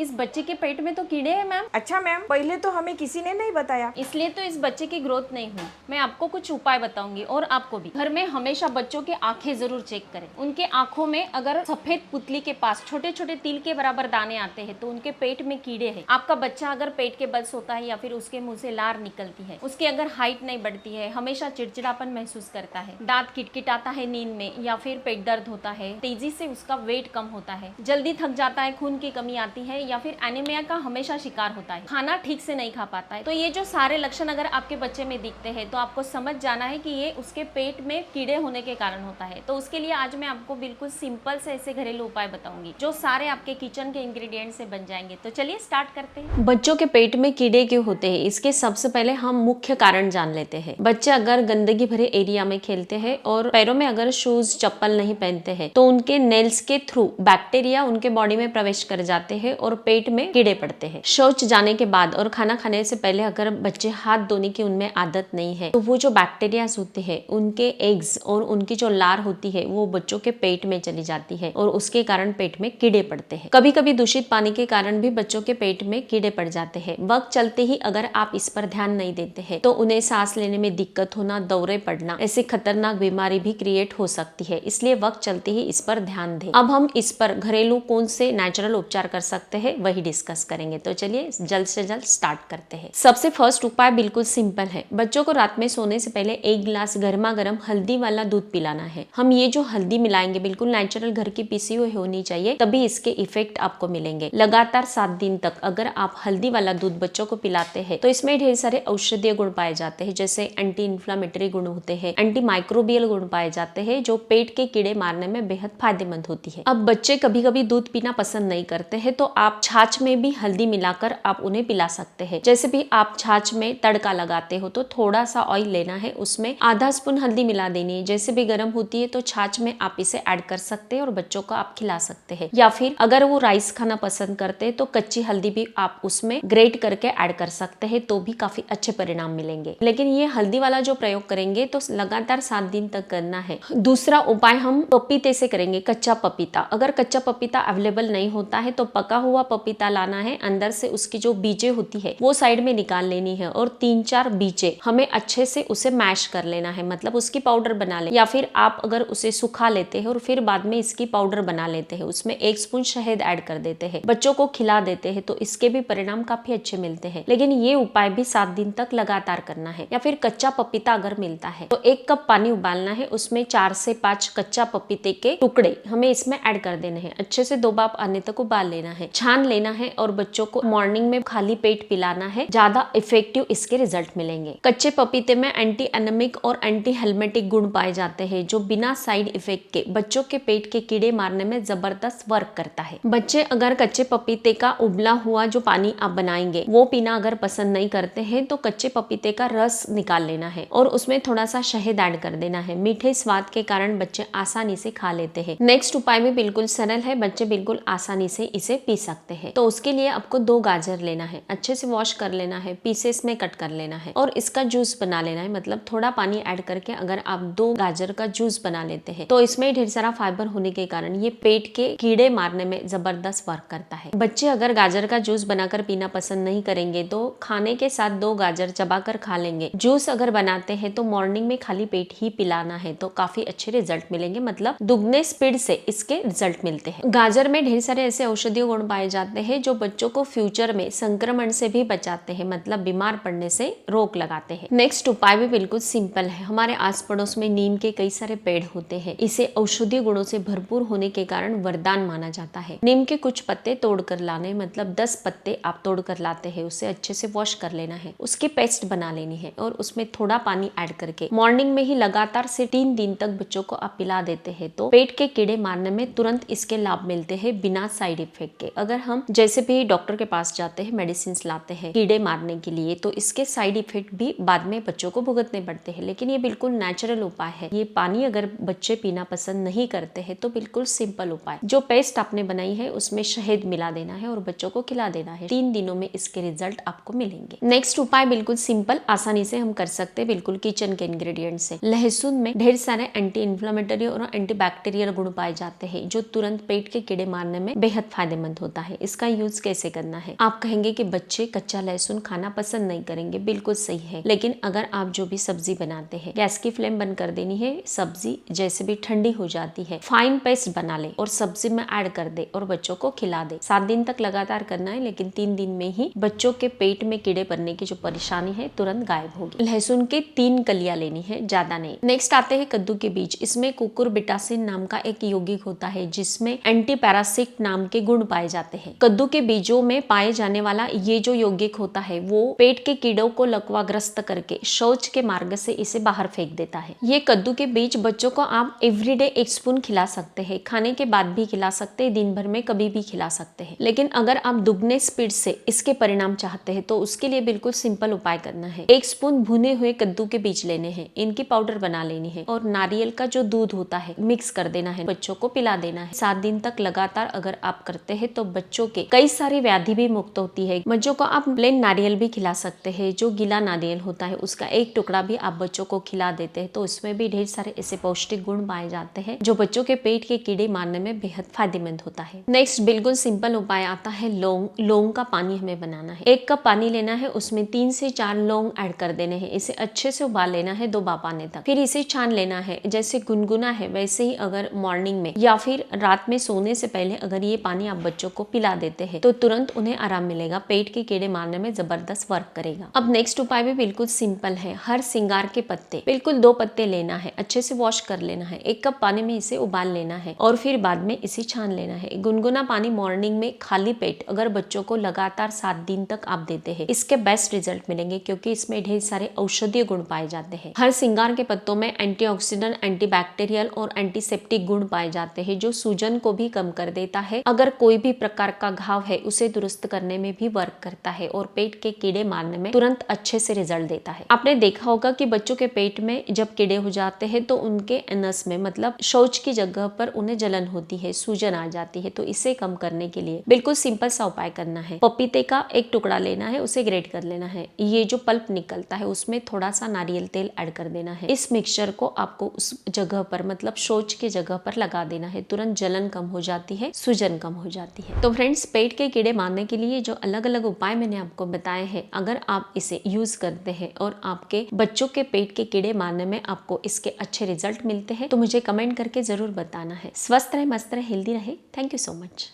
इस बच्चे के पेट में तो कीड़े हैं मैम। अच्छा मैम, पहले तो हमें किसी ने नहीं बताया, इसलिए तो इस बच्चे की ग्रोथ नहीं हुई। मैं आपको कुछ उपाय बताऊंगी और आपको भी। घर में हमेशा बच्चों की आंखें जरूर चेक करें। उनके आंखों में अगर सफेद पुतली के पास छोटे छोटे तिल के बराबर दाने आते हैं तो उनके पेट में कीड़े हैं। आपका बच्चा अगर पेट के बल सोता है या फिर उसके मुंह से लार निकलती है, उसकी अगर हाइट नहीं बढ़ती है, हमेशा चिड़चिड़ापन महसूस करता है, दांत किटकिटाता है नींद में, या फिर पेट दर्द होता है, तेजी से उसका वेट कम होता है, जल्दी थक जाता है, खून की कमी आती है, या फिर एनीमिया का हमेशा शिकार होता है, खाना ठीक से नहीं खा पाता है, तो ये जो सारे लक्षण अगर आपके बच्चे में दिखते हैं तो आपको समझ जाना है कि ये उसके पेट में कीड़े होने के कारण होता है। तो उसके लिए आज मैं आपको बिल्कुल सिंपल से ऐसे घरेलू उपाय बताऊंगी जो सारे आपके किचन के इंग्रेडिएंट से बन जाएंगे। तो चलिए स्टार्ट करते हैं। बच्चों के पेट में कीड़े क्यों होते हैं, इसके सबसे पहले हम मुख्य कारण जान लेते हैं। बच्चे अगर गंदगी भरे एरिया में खेलते हैं और पैरों में अगर शूज चप्पल नहीं पहनते हैं तो उनके नेल्स के थ्रू बैक्टीरिया उनके बॉडी में प्रवेश कर जाते हैं और पेट में कीड़े पड़ते हैं। शौच जाने के बाद और खाना खाने से पहले अगर बच्चे हाथ धोने की उनमें आदत नहीं है तो वो जो बैक्टीरिया होते हैं उनके एग्स और उनकी जो लार होती है वो बच्चों के पेट में चली जाती है और उसके कारण पेट में कीड़े पड़ते हैं। कभी कभी दूषित पानी के कारण भी बच्चों के पेट में कीड़े पड़ जाते हैं। वक्त चलते ही अगर आप इस पर ध्यान नहीं देते हैं तो उन्हें सांस लेने में दिक्कत होना, दौरे पड़ना, ऐसी खतरनाक बीमारी भी क्रिएट हो सकती है। इसलिए वक्त चलते ही इस पर ध्यान दें। अब हम इस पर घरेलू कौन से नेचुरल उपचार कर सकते हैं वही डिस्कस करेंगे। तो चलिए जल्द से जल्द स्टार्ट करते हैं। सबसे फर्स्ट उपाय बिल्कुल सिंपल है। बच्चों को रात में सोने से पहले 1 गिलास गर्मा गर्म हल्दी वाला दूध पिलाना है। हम ये जो हल्दी मिलाएंगे बिल्कुल नेचुरल घर की पीसी हुई होनी चाहिए, तभी इसके इफेक्ट आपको मिलेंगे। लगातार 7 दिन तक अगर आप हल्दी वाला दूध बच्चों को पिलाते हैं तो इसमें ढेर सारे औषधीय गुण पाए जाते हैं, जैसे एंटी इन्फ्लामेटरी गुण होते हैं, एंटी माइक्रोबियल गुण पाए जाते हैं जो पेट के कीड़े मारने में बेहद फायदेमंद होती है। अब बच्चे कभी कभी दूध पीना पसंद नहीं करते हैं तो आप छाछ में भी हल्दी मिलाकर आप उन्हें पिला सकते हैं। जैसे भी आप छाछ में तड़का लगाते हो तो थोड़ा सा ऑयल लेना है, उसमें आधा स्पून हल्दी मिला देनी है। जैसे भी गर्म होती है तो छाछ में आप इसे ऐड कर सकते हैं और बच्चों को आप खिला सकते हैं। या फिर अगर वो राइस खाना पसंद करते हैं तो कच्ची हल्दी भी आप उसमें ग्रेट करके ऐड कर सकते हैं, तो भी काफी अच्छे परिणाम मिलेंगे। लेकिन ये हल्दी वाला जो प्रयोग करेंगे तो लगातार 7 दिन तक करना है। दूसरा उपाय हम पपीते से करेंगे, कच्चा पपीता। अगर कच्चा पपीता अवेलेबल नहीं होता है तो पका हुआ पपीता लाना है, अंदर से उसकी जो बीजे होती है वो साइड में निकाल लेनी है और 3-4 बीजे हमें अच्छे से उसे मैश कर लेना है, मतलब उसकी पाउडर बना ले। या फिर आप अगर उसे सुखा लेते हैं और फिर बाद में इसकी पाउडर बना लेते हैं, उसमें 1 स्पून शहद ऐड कर देते हैं, बच्चों को खिला देते हैं तो इसके भी परिणाम काफी अच्छे मिलते हैं। लेकिन ये उपाय भी 7 दिन तक लगातार करना है। या फिर कच्चा पपीता अगर मिलता है तो 1 कप पानी उबालना है, उसमें 4 से 5 कच्चा पपीते के टुकड़े हमें इसमें ऐड कर देने हैं। अच्छे से 2 बार आने तक उबाल लेना है, छान लेना है और बच्चों को मॉर्निंग में खाली पेट पिलाना है। ज्यादा इफेक्टिव इसके रिजल्ट मिलेंगे। कच्चे पपीते में एंटी एनेमिक और एंटी हेलमेटिक गुण पाए जाते हैं जो बिना साइड इफेक्ट के बच्चों के पेट के कीड़े मारने में जबरदस्त वर्क करता है। बच्चे अगर कच्चे पपीते का उबला हुआ जो पानी आप बनाएंगे वो पीना अगर पसंद नहीं करते हैं तो कच्चे पपीते का रस निकाल लेना है और उसमें थोड़ा सा शहद ऐड कर देना है। मीठे स्वाद के कारण बच्चे आसानी से खा लेते हैं। नेक्स्ट उपाय भी बिल्कुल सरल है, बच्चे बिल्कुल आसानी से इसे पी सकते हैं। तो उसके लिए आपको 2 गाजर लेना है, अच्छे से वॉश कर लेना है, पीसेस में कट कर लेना है और इसका जूस बना लेना है। मतलब थोड़ा पानी ऐड करके अगर आप 2 गाजर का जूस बना लेते हैं तो इसमें ढेर सारा फाइबर होने के कारण ये पेट के कीड़े मारने में जबरदस्त वर्क करता है। बच्चे अगर गाजर का जूस बनाकर पीना पसंद नहीं करेंगे तो खाने के साथ 2 गाजर चबाकर खा लेंगे। जूस अगर बनाते हैं तो मॉर्निंग में खाली पेट ही पिलाना है तो काफी अच्छे रिजल्ट मिलेंगे, मतलब दुगने स्पीड से इसके रिजल्ट मिलते हैं। गाजर में ढेर सारे ऐसे औषधीय गुण पाए जाते हैं जो बच्चों को फ्यूचर में संक्रमण से भी बचाते हैं, मतलब बीमार पड़ने से रोक लगाते हैं। नेक्स्ट उपाय भी बिल्कुल सिंपल है। हमारे आस पड़ोस में नीम के कई सारे पेड़ होते हैं, इसे औषधीय गुणों से भरपूर होने के कारण वरदान माना जाता है। नीम के कुछ पत्ते तोड़कर लाने, मतलब 10 पत्ते आप तोड़कर लाते हैं, उसे अच्छे से वॉश कर लेना है, उसकी पेस्ट बना लेनी है और उसमें थोड़ा पानी ऐड करके मॉर्निंग में ही लगातार से 3 दिन तक बच्चों को आप पिला देते हैं तो पेट के कीड़े मारने में तुरंत इसके लाभ मिलते हैं बिना साइड इफेक्ट के। अगर हम जैसे भी डॉक्टर के पास जाते हैं, मेडिसिन लाते हैं कीड़े मारने के लिए, तो इसके साइड इफेक्ट भी बाद में बच्चों को भुगतने पड़ते हैं। लेकिन ये बिल्कुल नेचुरल उपाय है। ये पानी अगर बच्चे पीना पसंद नहीं करते हैं तो बिल्कुल सिंपल उपाय, जो पेस्ट आपने बनाई है उसमें शहद मिला देना है और बच्चों को खिला देना है। 3 दिनों में इसके रिजल्ट आपको मिलेंगे। नेक्स्ट उपाय बिल्कुल सिंपल, आसानी से हम कर सकते हैं, बिल्कुल किचन के इंग्रेडिएंट से। लहसुन में ढेर सारे एंटी इन्फ्लेमेटरी और एंटी बैक्टीरियल गुण पाए जाते हैं जो तुरंत पेट के कीड़े मारने में बेहद फायदेमंद होता है। है, इसका यूज कैसे करना है। आप कहेंगे कि बच्चे कच्चा लहसुन खाना पसंद नहीं करेंगे, बिल्कुल सही है, लेकिन अगर आप जो भी सब्जी बनाते हैं, गैस की फ्लेम बंद कर देनी है, सब्जी जैसे भी ठंडी हो जाती है, फाइन पेस्ट बना ले और सब्जी में ऐड कर दे और बच्चों को खिला दे। 7 दिन तक लगातार करना है, लेकिन 3 दिन में ही बच्चों के पेट में कीड़े पड़ने की जो परेशानी है तुरंत गायब होगी। लहसुन के 3 कलियां लेनी है, ज्यादा नहीं। नेक्स्ट आते हैं कद्दू के बीज। इसमें कुकुरबिटासिन नाम का एक यौगिक होता है जिसमें एंटी पैरासिट नाम के गुण पाए जाते हैं। कद्दू के बीजों में पाए जाने वाला ये जो यौगिक होता है वो पेट के कीड़ों को लकवाग्रस्त करके शौच के मार्ग से इसे बाहर फेंक देता है। ये कद्दू के बीज बच्चों को आप एवरीडे 1 स्पून खिला सकते हैं, खाने के बाद भी खिला सकते हैं, दिन भर में कभी भी खिला सकते हैं। लेकिन अगर आप दुगने स्पीड से इसके परिणाम चाहते हैं तो उसके लिए बिल्कुल सिंपल उपाय करना है। 1 स्पून भुने हुए कद्दू के बीज लेने हैं, इनकी पाउडर बना लेनी है और नारियल का जो दूध होता है मिक्स कर देना है, बच्चों को पिला देना है। 7 दिन तक लगातार अगर आप करते हैं तो बच्चों के कई सारी व्याधि भी मुक्त होती है। बच्चों को आप प्लेन नारियल भी खिला सकते हैं, जो गीला नारियल होता है उसका 1 टुकड़ा भी आप बच्चों को खिला देते हैं तो उसमें भी ढेर सारे ऐसे पौष्टिक गुण पाए जाते हैं जो बच्चों के पेट के कीड़े मारने में बेहद फायदेमंद होता है। नेक्स्ट बिल्कुल सिंपल उपाय आता है लौंग। लौंग का पानी हमें बनाना है। 1 कप पानी लेना है, उसमें 3 से 4 लौंग ऐड कर देने हैं। इसे अच्छे से उबाल लेना है 2 भाप आने तक। फिर इसे छान लेना है। जैसे गुनगुना है वैसे ही अगर मॉर्निंग में या फिर रात में सोने से पहले अगर ये पानी आप बच्चों को पिला देते हैं तो तुरंत उन्हें आराम मिलेगा, पेट के कीड़े मारने में जबरदस्त वर्क करेगा। अब नेक्स्ट उपाय भी बिल्कुल सिंपल है। हर सिंगार के पत्ते बिल्कुल 2 पत्ते लेना है, अच्छे से वॉश कर लेना है, 1 कप पानी में इसे उबाल लेना है और फिर बाद में इसे छान लेना है। गुनगुना पानी मॉर्निंग में खाली पेट अगर बच्चों को लगातार 7 दिन तक आप देते हैं, इसके बेस्ट रिजल्ट मिलेंगे क्योंकि इसमें ढेर सारे औषधीय गुण पाए जाते हैं। हर सिंगार के पत्तों में एंटीऑक्सीडेंट, एंटीबैक्टीरियल और एंटीसेप्टिक गुण पाए जाते हैं जो सूजन को भी कम कर देता है। अगर कोई भी प्रकार का घाव है उसे दुरुस्त करने में भी वर्क करता है और पेट के कीड़े मारने में तुरंत अच्छे से रिजल्ट देता है। आपने देखा होगा कि बच्चों के पेट में जब कीड़े हो जाते हैं तो उनके एनस में मतलब शौच की जगह पर उन्हें जलन होती है, सूजन आ जाती है। तो इसे कम करने के लिए बिल्कुल सिंपल सा उपाय करना है। पपीते का 1 टुकड़ा लेना है, उसे ग्रेट कर लेना है। ये जो पल्प निकलता है उसमें थोड़ा सा नारियल तेल ऐड कर देना है। इस मिक्सचर को आपको उस जगह पर मतलब शौच की जगह पर लगा देना है, तुरंत जलन कम हो जाती है, सूजन कम हो जाती है। तो फ्रेंड्स, पेट के कीड़े मारने के लिए जो अलग अलग उपाय मैंने आपको बताए हैं, अगर आप इसे यूज करते हैं और आपके बच्चों के पेट के कीड़े मारने में आपको इसके अच्छे रिजल्ट मिलते हैं तो मुझे कमेंट करके जरूर बताना है। स्वस्थ रहे, मस्त रहे, हेल्दी रहे। Thank you so much.